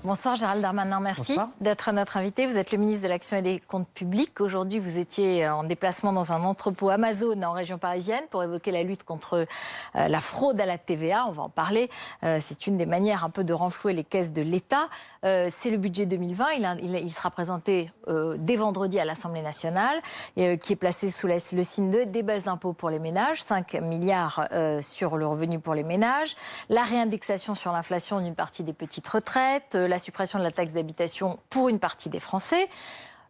Bonsoir Gérald Darmanin, merci d'être notre invité. Vous êtes le ministre de l'Action et des Comptes Publics. Aujourd'hui, vous étiez en déplacement dans un entrepôt Amazon en région parisienne pour évoquer la lutte contre la fraude à la TVA. On va en parler. C'est une des manières un peu de renflouer les caisses de l'État. C'est le budget 2020. Il sera présenté dès vendredi à l'Assemblée nationale, qui est placé sous le signe des baisses d'impôts pour les ménages, 5 milliards sur le revenu pour les ménages, la réindexation sur l'inflation d'une partie des petites retraites, la suppression de la taxe d'habitation pour une partie des Français.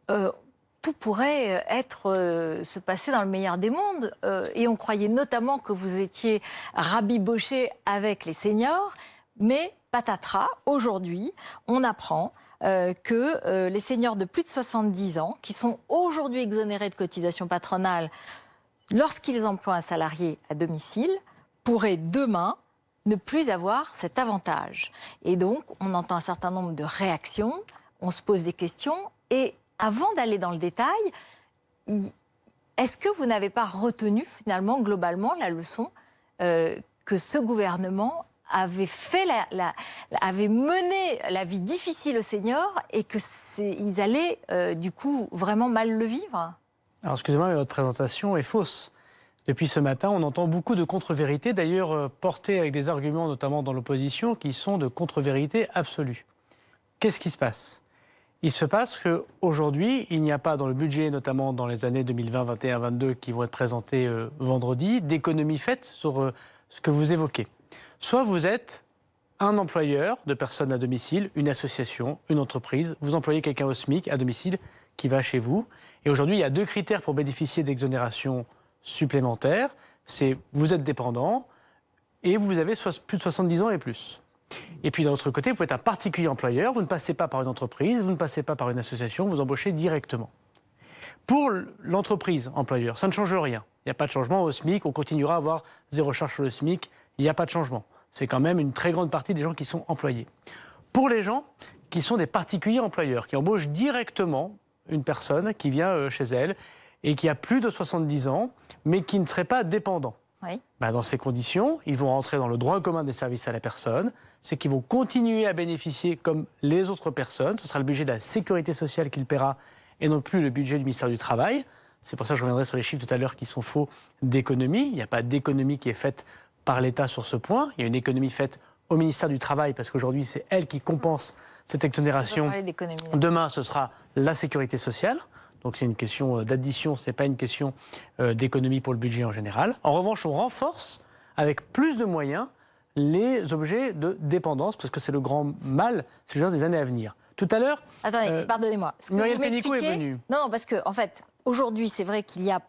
Tout pourrait se passer dans le meilleur des mondes. Et on croyait notamment que vous étiez rabiboché avec les seniors. Mais patatras, aujourd'hui, on apprend que les seniors de plus de 70 ans, qui sont aujourd'hui exonérés de cotisations patronales lorsqu'ils emploient un salarié à domicile, pourraient demain ne plus avoir cet avantage. Et donc, on entend un certain nombre de réactions, on se pose des questions, et avant d'aller dans le détail, est-ce que vous n'avez pas retenu finalement, globalement, la leçon que ce gouvernement avait mené la vie difficile aux seniors et qu'ils allaient du coup vraiment mal le vivre? Alors excusez-moi, mais votre présentation est fausse. Depuis ce matin, on entend beaucoup de contre-vérités, d'ailleurs portées avec des arguments, notamment dans l'opposition, qui sont de contre-vérité absolue. Qu'est-ce qui se passe? Il se passe qu'aujourd'hui, il n'y a pas dans le budget, notamment dans les années 2020, 2021, 2022, qui vont être présentées vendredi, d'économies faites sur ce que vous évoquez. Soit vous êtes un employeur de personnes à domicile, une association, une entreprise, vous employez quelqu'un au SMIC à domicile qui va chez vous. Et aujourd'hui, il y a deux critères pour bénéficier d'exonération supplémentaire, c'est vous êtes dépendant et vous avez plus de 70 ans et plus. Et puis d'un autre côté, vous pouvez être un particulier employeur, vous ne passez pas par une entreprise, vous ne passez pas par une association, vous embauchez directement. Pour l'entreprise employeur, ça ne change rien. Il n'y a pas de changement au SMIC, on continuera à avoir zéro charge sur le SMIC, il n'y a pas de changement. C'est quand même une très grande partie des gens qui sont employés. Pour les gens qui sont des particuliers employeurs, qui embauchent directement une personne qui vient chez elle et qui a plus de 70 ans, mais qui ne serait pas dépendant. Oui. Dans ces conditions, ils vont rentrer dans le droit commun des services à la personne, c'est qu'ils vont continuer à bénéficier comme les autres personnes, ce sera le budget de la sécurité sociale qu'il paiera et non plus le budget du ministère du Travail. C'est pour ça que je reviendrai sur les chiffres tout à l'heure qui sont faux d'économie. Il n'y a pas d'économie qui est faite par l'État sur ce point. Il y a une économie faite au ministère du Travail parce qu'aujourd'hui, c'est elle qui compense cette exonération. Demain, ce sera la sécurité sociale. Donc c'est une question d'addition, ce n'est pas une question d'économie pour le budget en général. En revanche, on renforce avec plus de moyens les objets de dépendance, parce que c'est le grand mal, c'est juste des années à venir. Tout à l'heure... Attendez, pardonnez-moi. Muriel Pénicaud est venue. Non, parce que, en fait, aujourd'hui, c'est vrai qu'il y a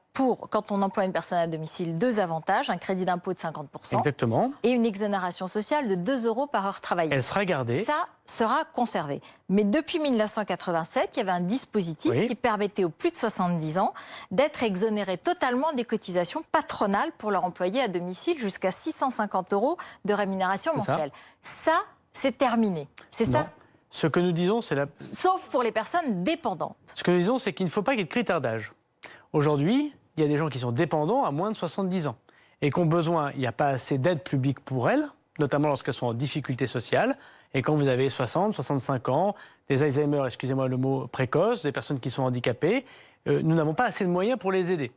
quand on emploie une personne à domicile, deux avantages, un crédit d'impôt de 50%. Exactement. Et une exonération sociale de 2 € par heure travaillée. Elle sera gardée. Ça sera conservé. Mais depuis 1987, il y avait un dispositif qui permettait aux plus de 70 ans d'être exonérés totalement des cotisations patronales pour leur employé à domicile jusqu'à 650 € de rémunération mensuelle. Ça, c'est terminé. C'est ça? Ce que nous disons, c'est Sauf pour les personnes dépendantes. Ce que nous disons, c'est qu'il ne faut pas qu'il y ait de critères d'âge. Aujourd'hui, il y a des gens qui sont dépendants à moins de 70 ans et qui ont besoin, il n'y a pas assez d'aide publique pour elles, notamment lorsqu'elles sont en difficulté sociale. Et quand vous avez 60, 65 ans, des Alzheimer, excusez-moi le mot, précoces, des personnes qui sont handicapées, nous n'avons pas assez de moyens pour les aider.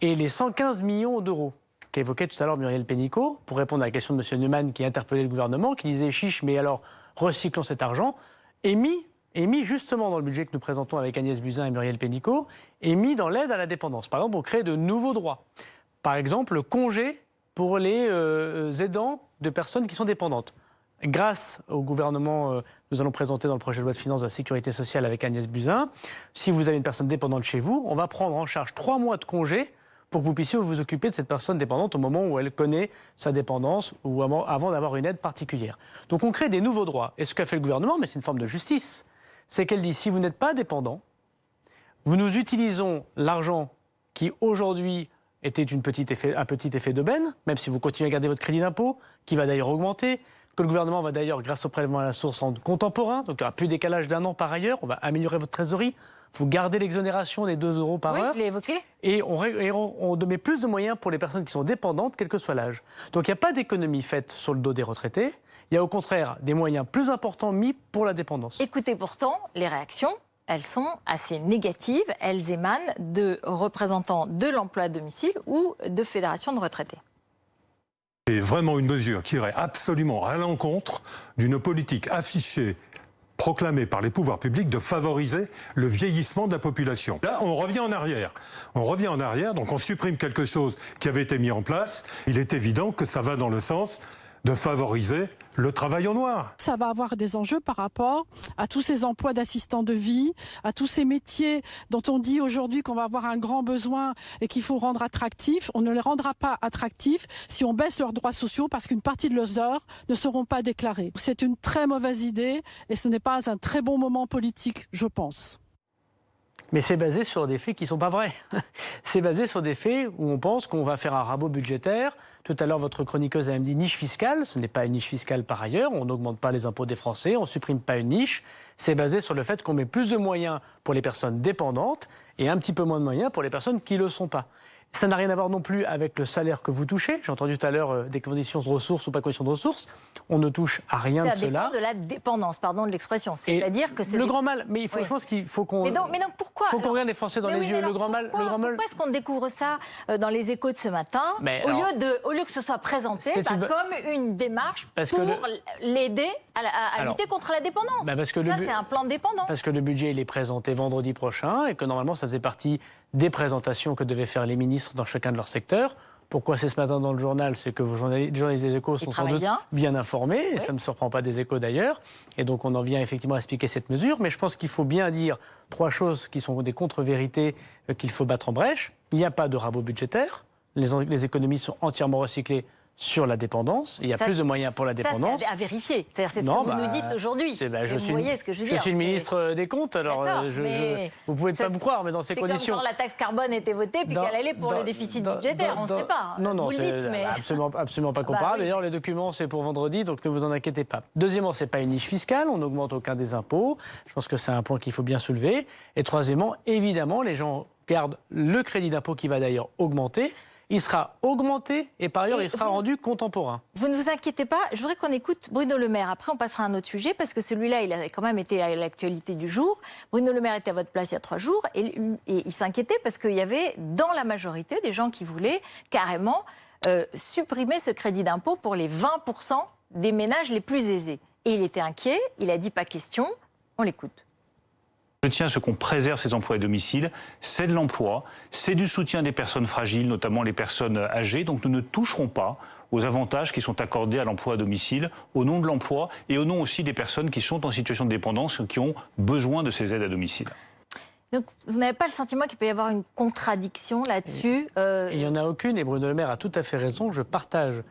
Et les 115 millions d'euros qu'évoquait tout à l'heure Muriel Pénicaud, pour répondre à la question de M. Neumann qui interpellait le gouvernement, qui disait « chiche, mais alors recyclons cet argent », est mis justement dans le budget que nous présentons avec Agnès Buzyn et Muriel Pénicaud, est mis dans l'aide à la dépendance. Par exemple, on crée de nouveaux droits. Par exemple, le congé pour les aidants de personnes qui sont dépendantes. Grâce au gouvernement, nous allons présenter dans le projet de loi de finances de la sécurité sociale avec Agnès Buzyn, si vous avez une personne dépendante chez vous, on va prendre en charge 3 mois de congé pour que vous puissiez vous occuper de cette personne dépendante au moment où elle connaît sa dépendance ou avant d'avoir une aide particulière. Donc on crée des nouveaux droits. Et ce qu'a fait le gouvernement, mais c'est une forme de justice, c'est qu'elle dit si vous n'êtes pas dépendant, nous utilisons l'argent qui aujourd'hui était un petit effet d'aubaine, même si vous continuez à garder votre crédit d'impôt, qui va d'ailleurs augmenter, que le gouvernement va d'ailleurs, grâce au prélèvement à la source, rendre contemporain. Donc il n'y aura plus de décalage d'un an par ailleurs. On va améliorer votre trésorerie. Vous gardez l'exonération des 2 € par heure. Oui, je l'ai évoqué. Et on met plus de moyens pour les personnes qui sont dépendantes, quel que soit l'âge. Donc il n'y a pas d'économie faite sur le dos des retraités. Il y a au contraire des moyens plus importants mis pour la dépendance. Écoutez, pourtant, les réactions, elles sont assez négatives. Elles émanent de représentants de l'emploi à domicile ou de fédérations de retraités. C'est vraiment une mesure qui irait absolument à l'encontre d'une politique affichée, proclamée par les pouvoirs publics, de favoriser le vieillissement de la population. Là, on revient en arrière. On revient en arrière, donc on supprime quelque chose qui avait été mis en place. Il est évident que ça va dans le sens de favoriser le travail au noir. Ça va avoir des enjeux par rapport à tous ces emplois d'assistants de vie, à tous ces métiers dont on dit aujourd'hui qu'on va avoir un grand besoin et qu'il faut rendre attractifs. On ne les rendra pas attractifs si on baisse leurs droits sociaux parce qu'une partie de leurs heures ne seront pas déclarées. C'est une très mauvaise idée et ce n'est pas un très bon moment politique, je pense. Mais c'est basé sur des faits qui ne sont pas vrais. C'est basé sur des faits où on pense qu'on va faire un rabot budgétaire. Tout à l'heure, votre chroniqueuse a même dit niche fiscale. Ce n'est pas une niche fiscale par ailleurs. On n'augmente pas les impôts des Français, on ne supprime pas une niche. C'est basé sur le fait qu'on met plus de moyens pour les personnes dépendantes et un petit peu moins de moyens pour les personnes qui ne le sont pas. Ça n'a rien à voir non plus avec le salaire que vous touchez. J'ai entendu tout à l'heure des conditions de ressources ou pas conditions de ressources. On ne touche à rien de cela. Ça dépend de la dépendance, pardon de l'expression. C'est-à-dire que c'est le grand mal. Mais il faut, je pense qu'il faut qu'on. Mais donc pourquoi faut qu'on regarde les Français dans les yeux. Le grand mal. Pourquoi est-ce qu'on découvre ça dans les Échos de ce matin au lieu que ce soit présenté comme une démarche pour l'aider à lutter contre la dépendance. Parce que ça, c'est un plan de dépendance. Parce que le budget il est présenté vendredi prochain et que normalement ça faisait partie des présentations que devaient faire les ministres dans chacun de leur secteur. Pourquoi c'est ce matin dans le journal? C'est que les journalistes des Échos sont sans doute bien informés, et ça ne me surprend pas des Échos d'ailleurs. Et donc on en vient effectivement à expliquer cette mesure. Mais je pense qu'il faut bien dire 3 choses qui sont des contre-vérités qu'il faut battre en brèche. Il n'y a pas de rabot budgétaire. Les économies sont entièrement recyclées sur la dépendance. Il y a plus de moyens pour la dépendance. C'est à vérifier. C'est ce que vous nous dites aujourd'hui. Vous voyez ce que je veux dire. Je suis le ministre des Comptes, alors vous pouvez pas me croire, mais dans ces conditions... C'est comme quand la taxe carbone était votée, puis qu'elle allait pour le déficit budgétaire, on ne sait pas. Non, c'est absolument pas comparable. D'ailleurs, les documents, c'est pour vendredi, donc ne vous en inquiétez pas. Deuxièmement, ce n'est pas une niche fiscale, on n'augmente aucun des impôts. Je pense que c'est un point qu'il faut bien soulever. Et troisièmement, évidemment, les gens gardent le crédit d'impôt qui va d'ailleurs augmenter. Il sera augmenté et par ailleurs, il sera rendu contemporain. Vous ne vous inquiétez pas, je voudrais qu'on écoute Bruno Le Maire. Après, on passera à un autre sujet parce que celui-là, il a quand même été à l'actualité du jour. Bruno Le Maire était à votre place il y a 3 jours et il s'inquiétait parce qu'il y avait dans la majorité des gens qui voulaient carrément supprimer ce crédit d'impôt pour les 20% des ménages les plus aisés. Et il était inquiet, il a dit pas question, on l'écoute. Je tiens à ce qu'on préserve ces emplois à domicile. C'est de l'emploi, c'est du soutien des personnes fragiles, notamment les personnes âgées. Donc nous ne toucherons pas aux avantages qui sont accordés à l'emploi à domicile, au nom de l'emploi et au nom aussi des personnes qui sont en situation de dépendance, qui ont besoin de ces aides à domicile. Donc vous n'avez pas le sentiment qu'il peut y avoir une contradiction là-dessus Il n'y en a aucune et Bruno Le Maire a tout à fait raison. Je partage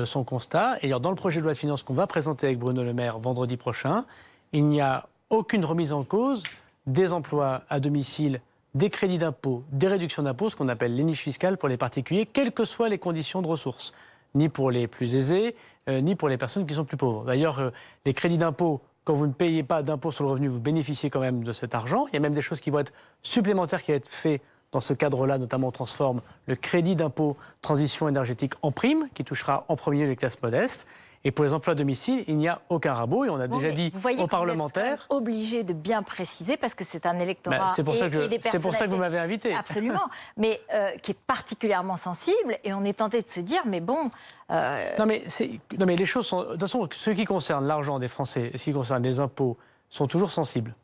son constat. Et dans le projet de loi de finances qu'on va présenter avec Bruno Le Maire vendredi prochain, il n'y a aucune remise en cause des emplois à domicile, des crédits d'impôt, des réductions d'impôt, ce qu'on appelle les niches fiscales pour les particuliers, quelles que soient les conditions de ressources, ni pour les plus aisés, ni pour les personnes qui sont plus pauvres. D'ailleurs, les crédits d'impôt, quand vous ne payez pas d'impôt sur le revenu, vous bénéficiez quand même de cet argent. Il y a même des choses qui vont être supplémentaires qui vont être faites dans ce cadre-là, notamment on transforme le crédit d'impôt transition énergétique en prime, qui touchera en premier les classes modestes. Et pour les emplois à domicile, il n'y a aucun rabot. Et on a déjà dit aux parlementaires... Vous êtes obligé de bien préciser, parce que c'est un électorat c'est pour ça que vous m'avez invité. Absolument, mais qui est particulièrement sensible. Et on est tenté de se dire, mais bon... Non, mais les choses sont... De toute façon, ce qui concerne l'argent des Français, ce qui concerne les impôts, sont toujours sensibles.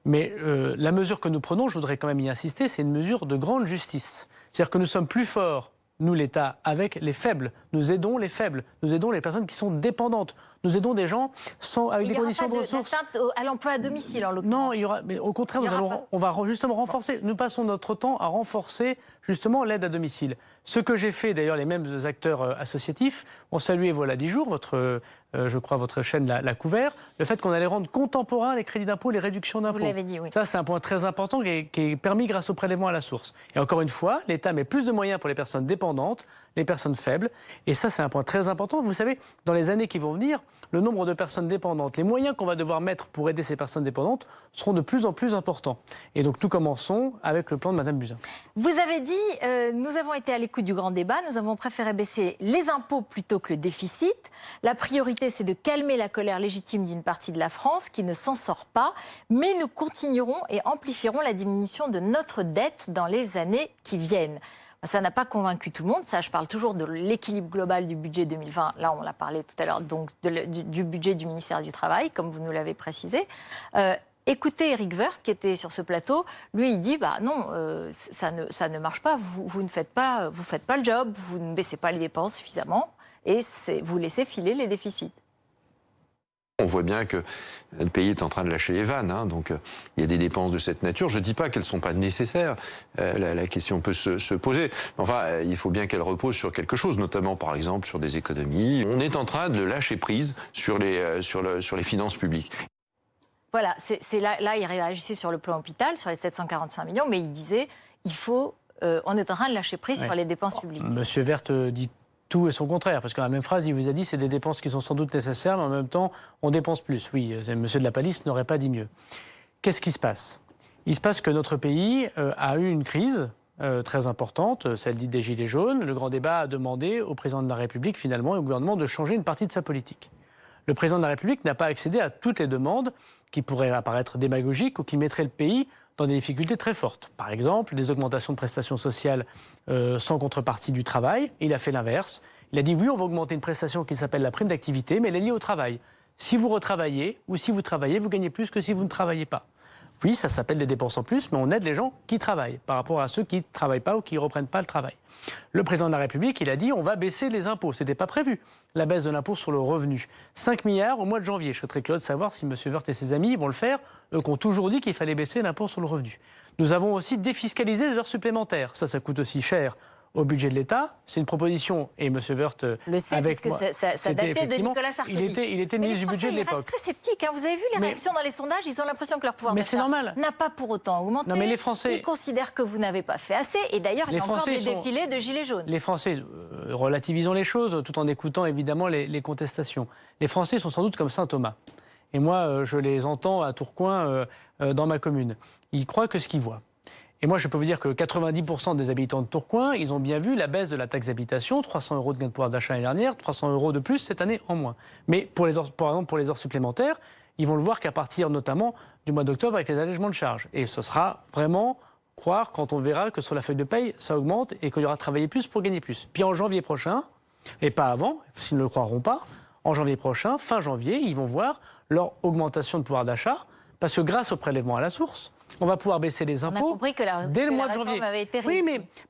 Mais la mesure que nous prenons, je voudrais quand même y insister, c'est une mesure de grande justice. C'est-à-dire que nous sommes plus forts, nous, l'État, avec les faibles. Nous aidons les faibles. Nous aidons les personnes qui sont dépendantes. Nous aidons des gens avec des conditions de ressources. Il n'y aura pas d'atteinte à l'emploi à domicile, en l'occurrence. Non, mais au contraire, on va justement renforcer. Nous passons notre temps à renforcer justement l'aide à domicile. Ce que j'ai fait, d'ailleurs, les mêmes acteurs associatifs ont salué, voilà 10 jours, je crois, votre chaîne l'a couvert, le fait qu'on allait rendre contemporains les crédits d'impôt, les réductions d'impôt. Vous l'avez dit, oui. Ça, c'est un point très important qui est permis grâce au prélèvement à la source. Et encore une fois, l'État met plus de moyens pour les personnes dépendantes dépendantes, les personnes faibles. Et ça, c'est un point très important. Vous savez, dans les années qui vont venir, le nombre de personnes dépendantes, les moyens qu'on va devoir mettre pour aider ces personnes dépendantes seront de plus en plus importants. Et donc, nous commençons avec le plan de Mme Buzyn. Vous avez dit, nous avons été à l'écoute du grand débat, nous avons préféré baisser les impôts plutôt que le déficit. La priorité, c'est de calmer la colère légitime d'une partie de la France qui ne s'en sort pas. Mais nous continuerons et amplifierons la diminution de notre dette dans les années qui viennent. Ça n'a pas convaincu tout le monde. Ça, je parle toujours de l'équilibre global du budget 2020. Là, on l'a parlé tout à l'heure, donc du budget du ministère du Travail, comme vous nous l'avez précisé. Écoutez Éric Woerth, qui était sur ce plateau. Lui, il dit non, ça ne marche pas. Vous ne faites pas le job. Vous ne baissez pas les dépenses suffisamment et vous laissez filer les déficits. On voit bien que le pays est en train de lâcher les vannes, hein, donc il y a des dépenses de cette nature. Je ne dis pas qu'elles ne sont pas nécessaires, la question peut se poser. Enfin, il faut bien qu'elles reposent sur quelque chose, notamment par exemple sur des économies. On est en train de lâcher prise sur les finances publiques. Voilà, c'est là, il réagissait sur le plan hôpital, sur les 745 millions, mais il disait, on est en train de lâcher prise sur les dépenses publiques. Monsieur Woerth dit tout et son contraire, parce que dans la même phrase, il vous a dit c'est des dépenses qui sont sans doute nécessaires, mais en même temps, on dépense plus. Oui, monsieur de la Palisse n'aurait pas dit mieux. Qu'est-ce qui se passe? Il se passe que notre pays a eu une crise très importante, celle dite des Gilets jaunes. Le grand débat a demandé au président de la République, finalement, et au gouvernement, de changer une partie de sa politique. Le président de la République n'a pas accédé à toutes les demandes qui pourraient apparaître démagogiques ou qui mettraient le pays dans des difficultés très fortes. Par exemple, des augmentations de prestations sociales sans contrepartie du travail. Il a fait l'inverse. Il a dit oui, on va augmenter une prestation qui s'appelle la prime d'activité, mais elle est liée au travail. Si vous retravaillez ou si vous travaillez, vous gagnez plus que si vous ne travaillez pas. Oui, ça s'appelle des dépenses en plus, mais on aide les gens qui travaillent par rapport à ceux qui ne travaillent pas ou qui ne reprennent pas le travail. Le président de la République, il a dit on va baisser les impôts. Ce n'était pas prévu, la baisse de l'impôt sur le revenu. 5 milliards au mois de janvier. Je serais très curieux de savoir si M. Woerth et ses amis vont le faire, eux qui ont toujours dit qu'il fallait baisser l'impôt sur le revenu. Nous avons aussi défiscalisé les heures supplémentaires. Ça coûte aussi cher au budget de l'État. C'est une proposition, et M. Woerth le sait, avec parce que ça datait de Nicolas Sarkozy. Il était ministre du budget de l'époque. Ils restent très sceptiques. Hein. Vous avez vu les réactions dans les sondages, ils ont l'impression que leur pouvoir d'achat n'a pas pour autant augmenté. Non, mais les Français... Ils considèrent que vous n'avez pas fait assez. Et d'ailleurs, il y a encore des défilés de gilets jaunes. Les Français, relativisons les choses, tout en écoutant évidemment les contestations. Les Français sont sans doute comme Saint Thomas. Et moi, je les entends à Tourcoing, dans ma commune. Ils croient que ce qu'ils voient. Et moi, je peux vous dire que 90% des habitants de Tourcoing, ils ont bien vu la baisse de la taxe d'habitation, 300 € de gain de pouvoir d'achat l'année dernière, 300 € de plus cette année en moins. Mais par exemple, pour les heures supplémentaires, ils vont le voir qu'à partir notamment du mois d'octobre avec les allègements de charges. Et ce sera vraiment croire quand on verra que sur la feuille de paye, ça augmente et qu'il y aura travaillé plus pour gagner plus. Puis en janvier prochain, et pas avant, s'ils ne le croiront pas, en janvier prochain, fin janvier, ils vont voir leur augmentation de pouvoir d'achat, parce que grâce au prélèvement à la source, on va pouvoir baisser les impôts dès le mois de janvier. Oui,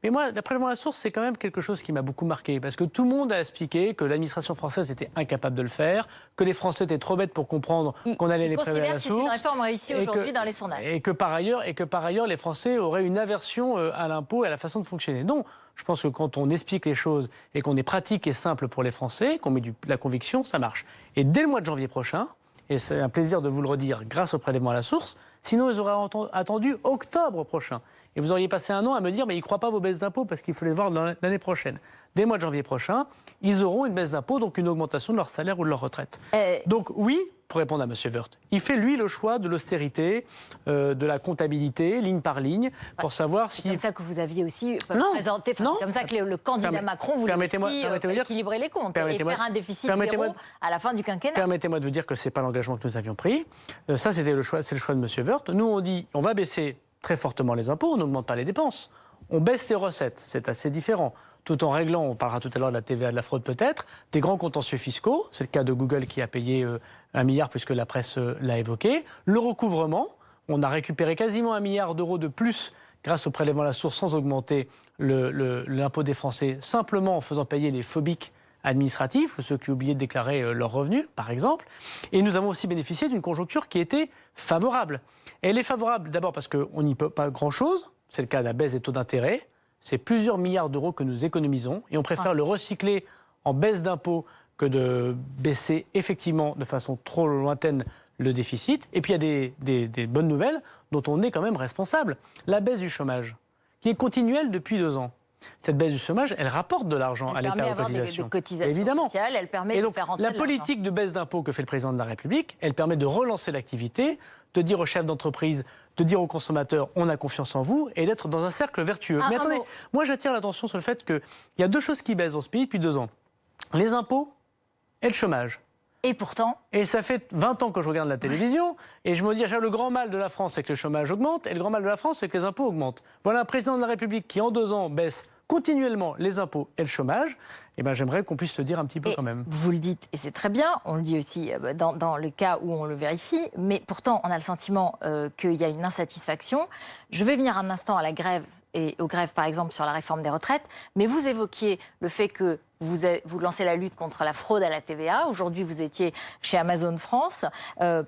mais moi, le prélèvement à la source, c'est quand même quelque chose qui m'a beaucoup marqué. Parce que tout le monde a expliqué que l'administration française était incapable de le faire, que les Français étaient trop bêtes pour comprendre qu'on allait les prélever à la source. C'est une réforme réussie aujourd'hui dans les sondages. Et que par ailleurs, les Français auraient une aversion à l'impôt et à la façon de fonctionner. Non, je pense que quand on explique les choses et qu'on est pratique et simple pour les Français, qu'on met de la conviction, ça marche. Et dès le mois de janvier prochain, et c'est un plaisir de vous le redire grâce au prélèvement à la source, sinon ils auraient attendu octobre prochain. Et vous auriez passé un an à me dire mais ils ne croient pas vos baisses d'impôts parce qu'il faut les voir l'année prochaine. Dès le mois de janvier prochain, ils auront une baisse d'impôts, donc une augmentation de leur salaire ou de leur retraite. Donc oui, pour répondre à M. Woerth, il fait lui le choix de l'austérité, de la comptabilité, ligne par ligne, pour savoir si... C'est comme ça que vous aviez aussi présenté, c'est comme ça que le candidat Macron voulait aussi équilibrer les comptes et faire un déficit zéro à la fin du quinquennat. Permettez-moi de vous dire que ce n'est pas l'engagement que nous avions pris. Ça, c'est le choix de M. Woerth. Nous, on dit on va baisser très fortement les impôts, on n'augmente pas les dépenses. On baisse les recettes, c'est assez différent. Tout en réglant, on parlera tout à l'heure de la TVA, de la fraude peut-être, des grands contentieux fiscaux. C'est le cas de Google qui a payé 1 milliard puisque la presse l'a évoqué. Le recouvrement, on a récupéré quasiment 1 milliard d'euros de plus grâce au prélèvement à la source sans augmenter l'impôt des Français, simplement en faisant payer les phobiques administratifs, ou ceux qui oubliaient de déclarer leurs revenus, par exemple. Et nous avons aussi bénéficié d'une conjoncture qui était favorable. Et elle est favorable d'abord parce qu'on n'y peut pas grand-chose. C'est le cas de la baisse des taux d'intérêt. C'est plusieurs milliards d'euros que nous économisons. Et on préfère le recycler en baisse d'impôts que de baisser effectivement de façon trop lointaine le déficit. Et puis il y a des bonnes nouvelles dont on est quand même responsable. La baisse du chômage, qui est continuelle depuis 2 ans. cette baisse du chômage, elle rapporte de l'argent à l'État aux cotisations. Des cotisations Évidemment. sociales, elle permet et donc, de faire rentrer la de l'argent. politique de baisse d'impôts que fait le président de la République, elle permet de relancer l'activité, de dire aux chefs d'entreprise, de dire aux consommateurs, on a confiance en vous, et d'être dans un cercle vertueux. Mais attendez, moi j'attire l'attention sur le fait qu'il y a deux choses qui baissent dans ce pays depuis 2 ans. Les impôts et le chômage. Et pourtant... Et ça fait 20 ans que je regarde la télévision, et je me dis, le grand mal de la France, c'est que le chômage augmente, et le grand mal de la France, c'est que les impôts augmentent. Voilà un président de la République qui, en 2 ans, baisse continuellement les impôts et le chômage. Eh ben, j'aimerais qu'on puisse le dire un petit peu quand même. Vous le dites, et c'est très bien, on le dit aussi dans le cas où on le vérifie, mais pourtant, on a le sentiment qu'il y a une insatisfaction. Je vais venir un instant à la grève et aux grèves, par exemple, sur la réforme des retraites, mais vous évoquiez le fait que vous lancez la lutte contre la fraude à la TVA. Aujourd'hui, vous étiez chez Amazon France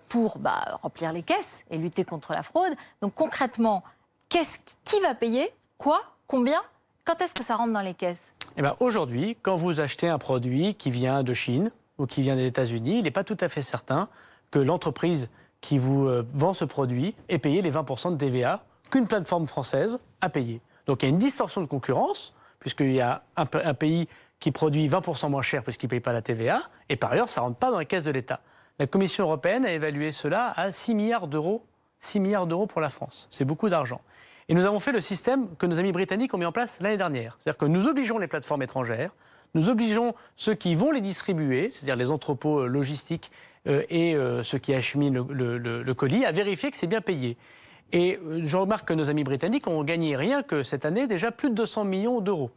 pour remplir les caisses et lutter contre la fraude. Donc concrètement, qui va payer? Quoi? Combien? Quand est-ce que ça rentre dans les caisses? Eh ben, aujourd'hui, quand vous achetez un produit qui vient de Chine ou qui vient des États-Unis, il n'est pas tout à fait certain que l'entreprise qui vous vend ce produit ait payé les 20% de TVA qu'une plateforme française a payé. Donc il y a une distorsion de concurrence, puisqu'il y a un pays qui produit 20% moins cher puisqu'il ne paye pas la TVA, et par ailleurs, ça ne rentre pas dans les caisses de l'État. La Commission européenne a évalué cela à 6 milliards d'euros. 6 milliards d'euros pour la France. C'est beaucoup d'argent. Et nous avons fait le système que nos amis britanniques ont mis en place l'année dernière. C'est-à-dire que nous obligeons les plateformes étrangères, nous obligeons ceux qui vont les distribuer, c'est-à-dire les entrepôts logistiques et ceux qui acheminent le colis, à vérifier que c'est bien payé. Et je remarque que nos amis britanniques ont gagné rien que cette année déjà plus de 200 millions d'euros.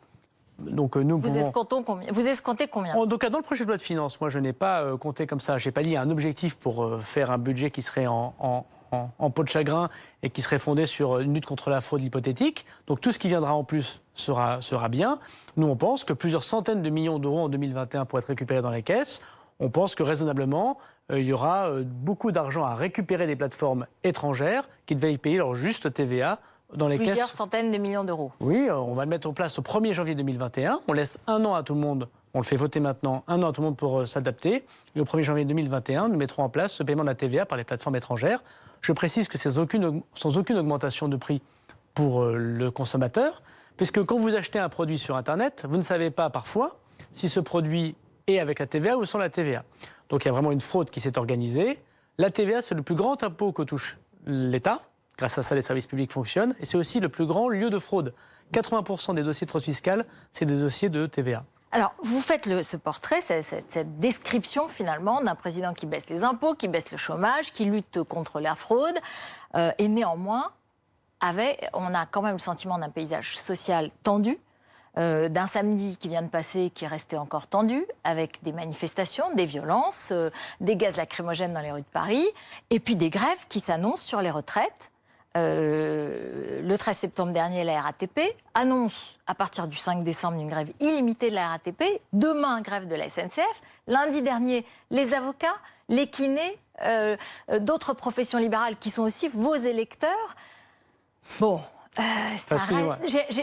Donc vous escomptez combien? Donc dans le projet de loi de finances, moi je n'ai pas compté comme ça. Je n'ai pas dit un objectif pour faire un budget qui serait en peau de chagrin et qui serait fondé sur une lutte contre la fraude hypothétique. Donc tout ce qui viendra en plus sera bien. Nous, on pense que plusieurs centaines de millions d'euros en 2021 pourraient être récupérés dans les caisses. On pense que raisonnablement, il y aura beaucoup d'argent à récupérer des plateformes étrangères qui devaient y payer leur juste TVA dans les caisses. Plusieurs centaines de millions d'euros. Oui, on va le mettre en place au 1er janvier 2021. On laisse 1 an à tout le monde. On le fait voter maintenant, 1 an à tout le monde pour s'adapter. Et au 1er janvier 2021, nous mettrons en place ce paiement de la TVA par les plateformes étrangères. Je précise que c'est sans aucune augmentation de prix pour le consommateur, puisque quand vous achetez un produit sur Internet, vous ne savez pas parfois si ce produit est avec la TVA ou sans la TVA. Donc il y a vraiment une fraude qui s'est organisée. La TVA, c'est le plus grand impôt que touche l'État. Grâce à ça, les services publics fonctionnent. Et c'est aussi le plus grand lieu de fraude. 80% des dossiers de fraude fiscale, c'est des dossiers de TVA. Alors, vous faites ce portrait, cette description finalement d'un président qui baisse les impôts, qui baisse le chômage, qui lutte contre la fraude. Et néanmoins, on a quand même le sentiment d'un paysage social tendu, d'un samedi qui vient de passer qui est resté encore tendu, avec des manifestations, des violences, des gaz lacrymogènes dans les rues de Paris, et puis des grèves qui s'annoncent sur les retraites. Le 13 septembre dernier, la RATP annonce à partir du 5 décembre une grève illimitée de la RATP. Demain, grève de la SNCF. Lundi dernier, les avocats, les kinés, d'autres professions libérales qui sont aussi vos électeurs. Bon,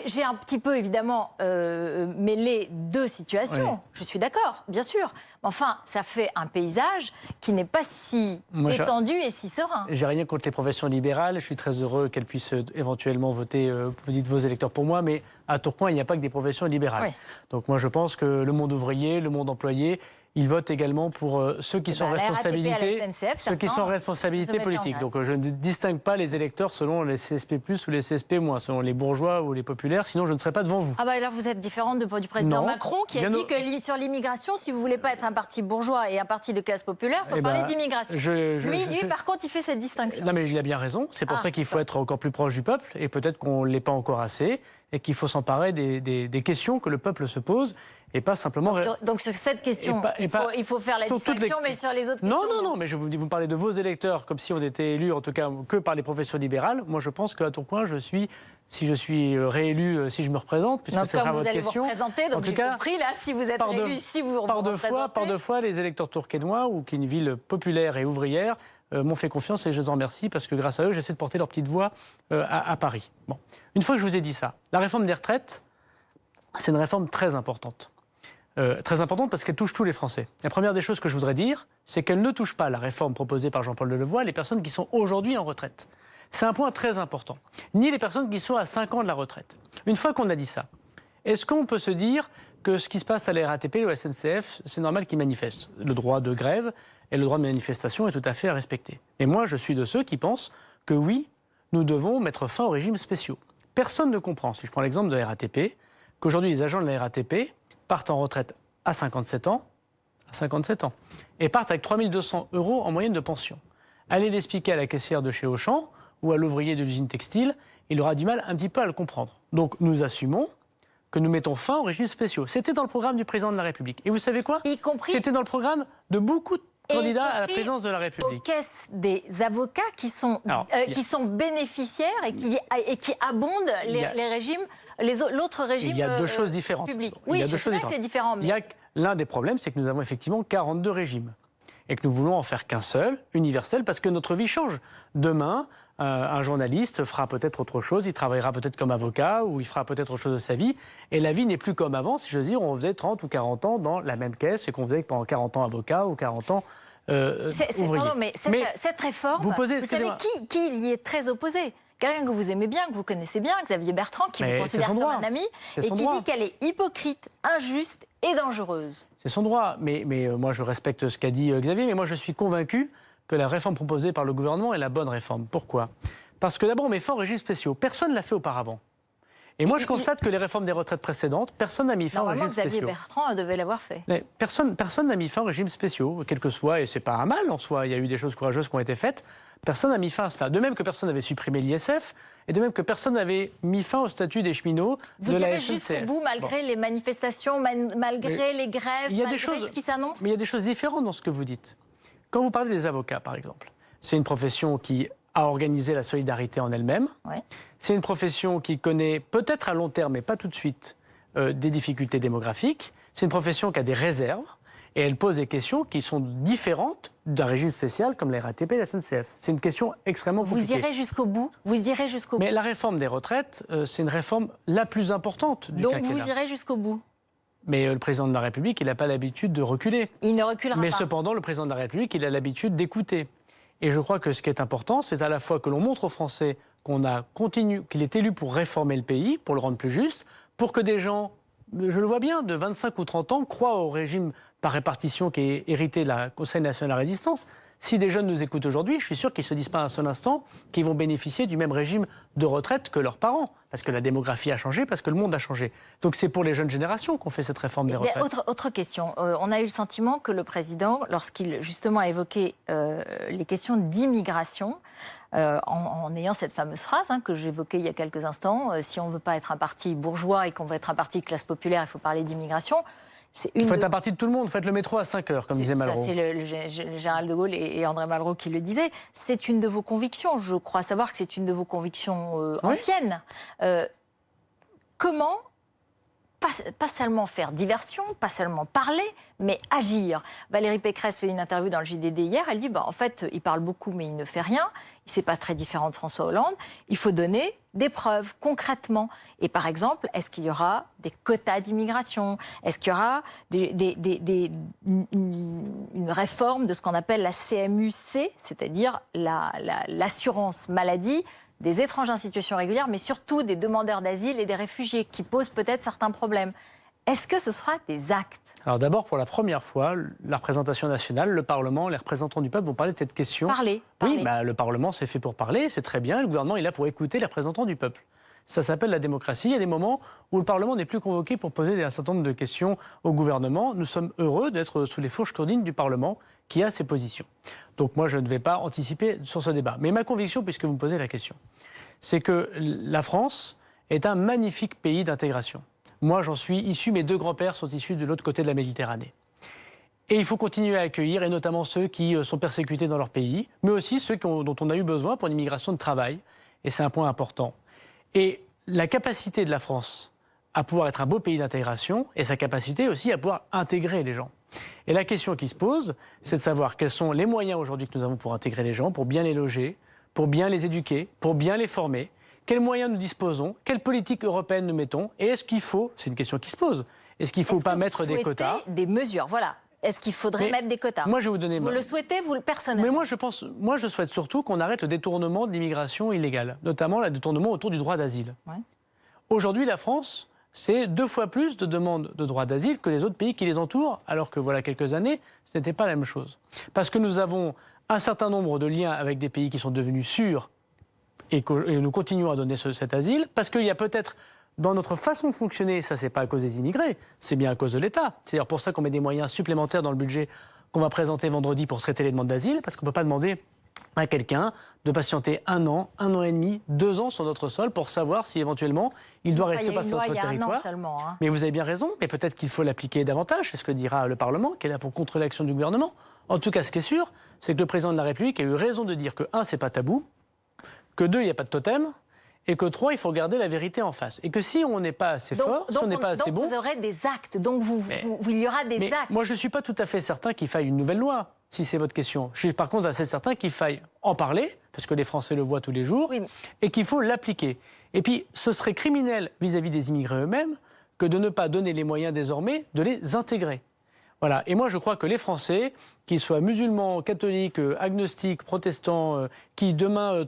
j'ai un petit peu évidemment mêlé deux situations. Oui. Je suis d'accord, bien sûr. Enfin, ça fait un paysage qui n'est pas si étendu et si serein. J'ai rien contre les professions libérales. Je suis très heureux qu'elles puissent éventuellement voter, vous dites vos électeurs pour moi, mais à Tourcoing, il n'y a pas que des professions libérales. Oui. Donc moi, je pense que le monde ouvrier, le monde employé, ils votent également pour ceux qui sont en responsabilité, ceux qui sont en responsabilité politique. Donc je ne distingue pas les électeurs selon les CSP+, ou les CSP-, selon les bourgeois ou les populaires, sinon je ne serai pas devant vous. Ah bah alors vous êtes différent du président Macron qui a dit que sur l'immigration, si vous ne voulez pas être un parti bourgeois et un parti de classe populaire, il faut parler d'immigration. Lui, par contre, il fait cette distinction. Non mais il a bien raison, c'est pour ça qu'il faut être encore plus proche du peuple, et peut-être qu'on ne l'est pas encore assez, et qu'il faut s'emparer des questions que le peuple se pose. Et pas simplement... Donc sur cette question, il faut faire la distinction, mais sur les autres questions... Non, mais vous me parlez de vos électeurs comme si on était élus, en tout cas, que par les professions libérales. Moi, je pense qu'à Tourcoing, si je suis réélu, si je me représente, puisque c'est votre question... Comme vous allez vous représenter, donc j'ai compris, là, si vous êtes réélu, si vous représentez... Par deux fois, les électeurs tourquenois, ou qui est une ville populaire et ouvrière, m'ont fait confiance et je les en remercie, parce que grâce à eux, j'essaie de porter leur petite voix à Paris. Bon. Une fois que je vous ai dit ça, la réforme des retraites, c'est une réforme très importante. Très importante parce qu'elle touche tous les Français. La première des choses que je voudrais dire, c'est qu'elle ne touche pas la réforme proposée par Jean-Paul Delevoye, les personnes qui sont aujourd'hui en retraite. C'est un point très important. Ni les personnes qui sont à 5 ans de la retraite. Une fois qu'on a dit ça, Est-ce qu'on peut se dire que ce qui se passe à la RATP ou à la SNCF, c'est normal qu'ils manifestent? Le droit de grève et le droit de manifestation est tout à fait à respecter. Et moi, je suis de ceux qui pensent que oui, nous devons mettre fin aux régimes spéciaux. Personne ne comprend, si je prends l'exemple de la RATP, qu'aujourd'hui les agents de la RATP partent en retraite à 57 ans, et partent avec 3 200 € en moyenne de pension. Allez l'expliquer à la caissière de chez Auchan ou à l'ouvrier de l'usine textile, il aura du mal un petit peu à le comprendre. Donc nous assumons que nous mettons fin aux régimes spéciaux. C'était dans le programme du président de la République. Et vous savez quoi? C'était dans le programme de beaucoup de candidats à la présidence de la République. Aux caisses des avocats qui sont bénéficiaires et qui abondent les régimes, l'autre régime. Il y a deux choses différentes. Public. Oui, je sais que c'est différent. Mais... L'un des problèmes, c'est que nous avons effectivement 42 régimes. Et que nous voulons en faire qu'un seul, universel, parce que notre vie change. Demain, un journaliste fera peut-être autre chose, il travaillera peut-être comme avocat, ou il fera peut-être autre chose de sa vie. Et la vie n'est plus comme avant, si j'ose dire, on faisait 30 ou 40 ans dans la même caisse, et qu'on faisait pendant 40 ans avocat ou 40 ans ouvrier. Pardon, mais cette réforme, vous savez qui y est très opposé? Quelqu'un que vous aimez bien, que vous connaissez bien, Xavier Bertrand, qui vous considère comme un ami, et qui dit qu'elle est hypocrite, injuste et dangereuse. C'est son droit, mais moi je respecte ce qu'a dit Xavier, mais moi je suis convaincu que la réforme proposée par le gouvernement est la bonne réforme. Pourquoi? Parce que d'abord on met fin aux régimes spéciaux. Personne ne l'a fait auparavant. Et moi je constate que les réformes des retraites précédentes, personne n'a mis fin aux régimes spéciaux. Xavier Bertrand devait l'avoir fait. Mais personne n'a mis fin aux régimes spéciaux, quel que soit, et c'est pas un mal en soi, il y a eu des choses courageuses qui ont été faites. Personne n'a mis fin à cela. De même que personne n'avait supprimé l'ISF, et de même que personne n'avait mis fin au statut des cheminots de la SNCF. Vous irez jusqu'au bout, malgré les manifestations, malgré les grèves, malgré ce qui s'annonce? Mais il y a des choses différentes dans ce que vous dites. Quand vous parlez des avocats, par exemple, c'est une profession qui a organisé la solidarité en elle-même. Ouais. C'est une profession qui connaît, peut-être à long terme, mais pas tout de suite, des difficultés démographiques. C'est une profession qui a des réserves. Et elle pose des questions qui sont différentes d'un régime spécial comme la RATP et la SNCF. C'est une question extrêmement compliquée. Vous irez jusqu'au bout. Mais la réforme des retraites, c'est une réforme la plus importante du quinquennat. Donc vous irez jusqu'au bout. Mais le président de la République, il n'a pas l'habitude de reculer. Il ne reculera pas. Mais cependant, le président de la République, il a l'habitude d'écouter. Et je crois que ce qui est important, c'est à la fois que l'on montre aux Français qu'il est élu pour réformer le pays, pour le rendre plus juste, pour que des gens, je le vois bien, de 25 ou 30 ans, croient au régime par répartition qui est hérité de la Conseil national de la résistance. Si des jeunes nous écoutent aujourd'hui, je suis sûr qu'ils ne se disent pas un seul instant qu'ils vont bénéficier du même régime de retraite que leurs parents. Parce que la démographie a changé, parce que le monde a changé. Donc c'est pour les jeunes générations qu'on fait cette réforme des retraites. Autre question. On a eu le sentiment que le président, lorsqu'il justement a évoqué les questions d'immigration, en ayant cette fameuse phrase que j'évoquais il y a quelques instants, si on ne veut pas être un parti bourgeois et qu'on veut être un parti de classe populaire, il faut parler d'immigration. Il faut être un parti de tout le monde, faites le métro à 5 heures, comme disait Malraux. C'est le général de Gaulle et André Malraux qui le disaient. C'est une de vos convictions, je crois savoir que c'est une de vos convictions anciennes. Comment pas seulement faire diversion, pas seulement parler, mais agir. Valérie Pécresse fait une interview dans le JDD hier, elle dit en fait, il parle beaucoup mais il ne fait rien, c'est pas très différent de François Hollande, il faut donner des preuves concrètement. Et par exemple, est-ce qu'il y aura des quotas d'immigration? Est-ce qu'il y aura une réforme de ce qu'on appelle la CMU-C, c'est-à-dire l'assurance maladie des étrangers en situation régulière, mais surtout des demandeurs d'asile et des réfugiés qui posent peut-être certains problèmes. Est-ce que ce sera des actes? Alors d'abord, pour la première fois, la représentation nationale, le Parlement, les représentants du peuple vont parler de cette question. Parler. Oui, le Parlement c'est fait pour parler, c'est très bien. Le gouvernement est là pour écouter les représentants du peuple. Ça s'appelle la démocratie. Il y a des moments où le Parlement n'est plus convoqué pour poser un certain nombre de questions au gouvernement. Nous sommes heureux d'être sous les fourches cordines du Parlement qui a ses positions. Donc moi, je ne vais pas anticiper sur ce débat. Mais ma conviction, puisque vous me posez la question, c'est que la France est un magnifique pays d'intégration. Moi, j'en suis issu, mes deux grands-pères sont issus de l'autre côté de la Méditerranée. Et il faut continuer à accueillir, et notamment ceux qui sont persécutés dans leur pays, mais aussi ceux dont on a eu besoin pour une immigration de travail. Et c'est un point important. Et la capacité de la France à pouvoir être un beau pays d'intégration, et sa capacité aussi à pouvoir intégrer les gens. Et la question qui se pose, c'est de savoir quels sont les moyens aujourd'hui que nous avons pour intégrer les gens, pour bien les loger, pour bien les éduquer, pour bien les former. Quels moyens nous disposons? Quelle politique européenne nous mettons? Et est-ce qu'il faut, c'est une question qui se pose, est-ce qu'il ne faut pas mettre des quotas? Des mesures, voilà. Est-ce qu'il faudrait mettre des quotas? Moi, je vais vous donner. Vous le souhaitez, vous, personnellement? Mais moi, je souhaite surtout qu'on arrête le détournement de l'immigration illégale, notamment le détournement autour du droit d'asile. Ouais. Aujourd'hui, la France, c'est 2 fois plus de demandes de droit d'asile que les autres pays qui les entourent, alors que voilà quelques années, ce n'était pas la même chose. Parce que nous avons un certain nombre de liens avec des pays qui sont devenus sûrs et nous continuons à donner cet asile, parce qu'il y a peut-être dans notre façon de fonctionner, ça c'est pas à cause des immigrés, c'est bien à cause de l'État. C'est d'ailleurs pour ça qu'on met des moyens supplémentaires dans le budget qu'on va présenter vendredi pour traiter les demandes d'asile, parce qu'on ne peut pas demander à quelqu'un de patienter 1 an, 1 an et demi, 2 ans sur notre sol pour savoir si éventuellement il doit rester pas sur notre territoire. Seulement, hein. Mais vous avez bien raison, mais peut-être qu'il faut l'appliquer davantage, c'est ce que dira le Parlement, qui est là pour contrôler l'action du gouvernement. En tout cas, ce qui est sûr, c'est que le président de la République a eu raison de dire que 1, c'est pas tabou, que 2, il n'y a pas de totem, et que 3, il faut regarder la vérité en face. Et que si on n'est pas assez fort, si on n'est pas assez bon... Donc vous aurez des actes, donc il y aura des actes. Moi, je ne suis pas tout à fait certain qu'il faille une nouvelle loi, si c'est votre question. Je suis par contre assez certain qu'il faille en parler, parce que les Français le voient tous les jours, oui, et qu'il faut l'appliquer. Et puis, ce serait criminel vis-à-vis des immigrés eux-mêmes que de ne pas donner les moyens désormais de les intégrer. Voilà. Et moi, je crois que les Français, qu'ils soient musulmans, catholiques, agnostiques, protestants, qui demain...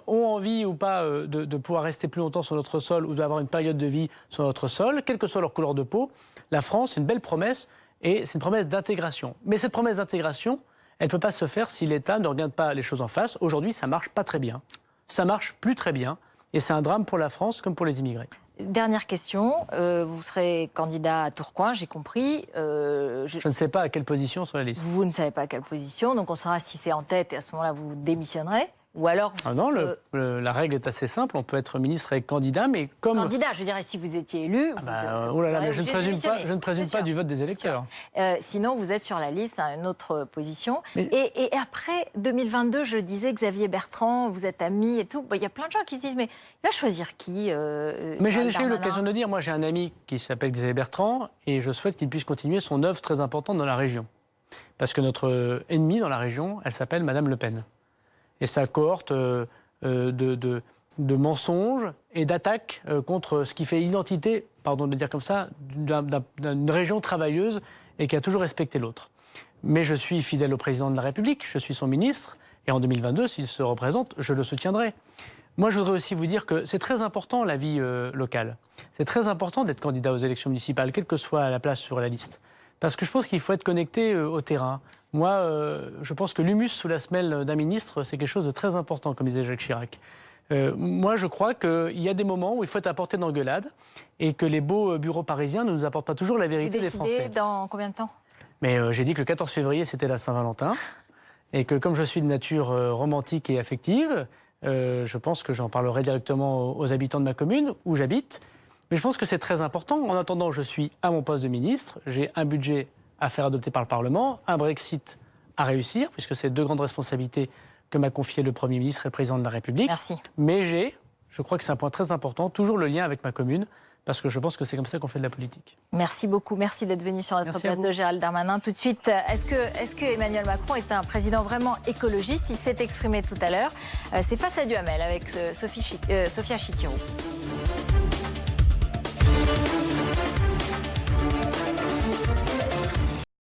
ont envie ou pas de pouvoir rester plus longtemps sur notre sol ou d'avoir une période de vie sur notre sol, quelle que soit leur couleur de peau, la France, c'est une belle promesse et c'est une promesse d'intégration. Mais cette promesse d'intégration, elle ne peut pas se faire si l'État ne regarde pas les choses en face. Aujourd'hui, ça ne marche pas très bien. Ça ne marche plus très bien et c'est un drame pour la France comme pour les immigrés. Dernière question, vous serez candidat à Tourcoing, j'ai compris. Je ne sais pas à quelle position sur la liste. Vous ne savez pas à quelle position, donc on saura si c'est en tête et à ce moment-là vous démissionnerez. Ou alors... Ah non, la règle est assez simple. On peut être ministre et candidat, mais comme... Candidat, je dirais, si vous étiez élu... oh là là, mais je ne présume pas du vote des électeurs. Sinon, vous êtes sur la liste à une autre position. Mais... Et après 2022, je disais, Xavier Bertrand, vous êtes ami et tout. Il y a plein de gens qui se disent, mais il va choisir qui Mais j'ai eu l'occasion de le dire. Moi, j'ai un ami qui s'appelle Xavier Bertrand et je souhaite qu'il puisse continuer son œuvre très importante dans la région. Parce que notre ennemie dans la région, elle s'appelle Madame Le Pen. Et sa cohorte de mensonges et d'attaques contre ce qui fait l'identité, pardon de le dire comme ça, d'une région travailleuse et qui a toujours respecté l'autre. Mais je suis fidèle au président de la République, je suis son ministre, et en 2022, s'il se représente, je le soutiendrai. Moi, je voudrais aussi vous dire que c'est très important, la vie locale. C'est très important d'être candidat aux élections municipales, quelle que soit la place sur la liste. Parce que je pense qu'il faut être connecté au terrain. Moi, je pense que l'humus sous la semelle d'un ministre, c'est quelque chose de très important, comme disait Jacques Chirac. Moi, je crois qu'il y a des moments où il faut être à portée d'engueulade et que les beaux bureaux parisiens ne nous apportent pas toujours la vérité des Français. Vous décidez dans combien de temps ? Mais j'ai dit que le 14 février, c'était la Saint-Valentin. Et que comme je suis de nature romantique et affective, je pense que j'en parlerai directement aux habitants de ma commune, où j'habite. Mais je pense que c'est très important. En attendant, je suis à mon poste de ministre. J'ai un budget à faire adopter par le Parlement, un Brexit à réussir, puisque c'est 2 grandes responsabilités que m'a confié le Premier ministre et le Président de la République. Merci. Mais je crois que c'est un point très important, toujours le lien avec ma commune, parce que je pense que c'est comme ça qu'on fait de la politique. Merci beaucoup. Merci d'être venu sur notre plateau, Gérald Darmanin. Tout de suite, est-ce que Emmanuel Macron est un président vraiment écologiste ? Il s'est exprimé tout à l'heure. C'est Face à Duhamel avec Sophia Chikirou.